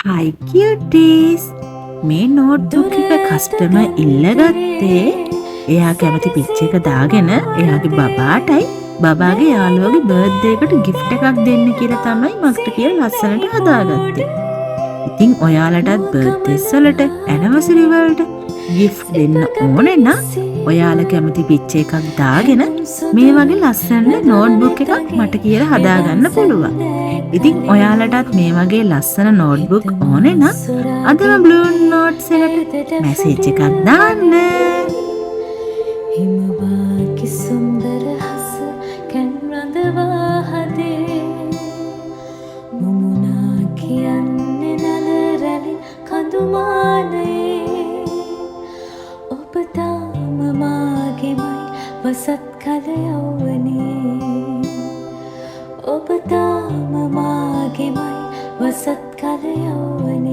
Hi cuties! මේ notebook එක customer ඉල්ලගත්තේ එයා කැමති පිච්ච එක දාගෙන එයාගේ බබාටයි බබාගේ යාළුවගේ බර්ත්ඩේ එකට ගිෆ්ට් එකක් දෙන්න කියලා තමයි මට කියලා ලස්සනට හදාගත්තේ. ඉතින් ඔයාලටත් බර්ත්ඩේස් වලට ඇනිවර්සරි වලට ගිෆ්ට් දෙන්න ඕනේ නම් ඔයාලා කැමති පිච්ච එකක් දාගෙන මේ වගේ ලස්සන නෝට්බුක් එකක් මට කියලා හදාගන්න පුළුවන්. ඉතින් ඔයාලටත් මේ වගේ ලස්සන නෝට්බුක් ඕනේ නම් අදම බ්ලූ නෝට්ස් එකට මැසේජ් එකක් දාන්න. හිමවාගේ සුන්දර හස කැන් රඳවා හදේ මුමුණා කියන්නේ නලරැලි කඳුමානයේ ඔබ තාම මාගෙමයි වසත් කල යවුවනේ ඔබ තාම මාගෙමයි වසත් කල යවුවනේ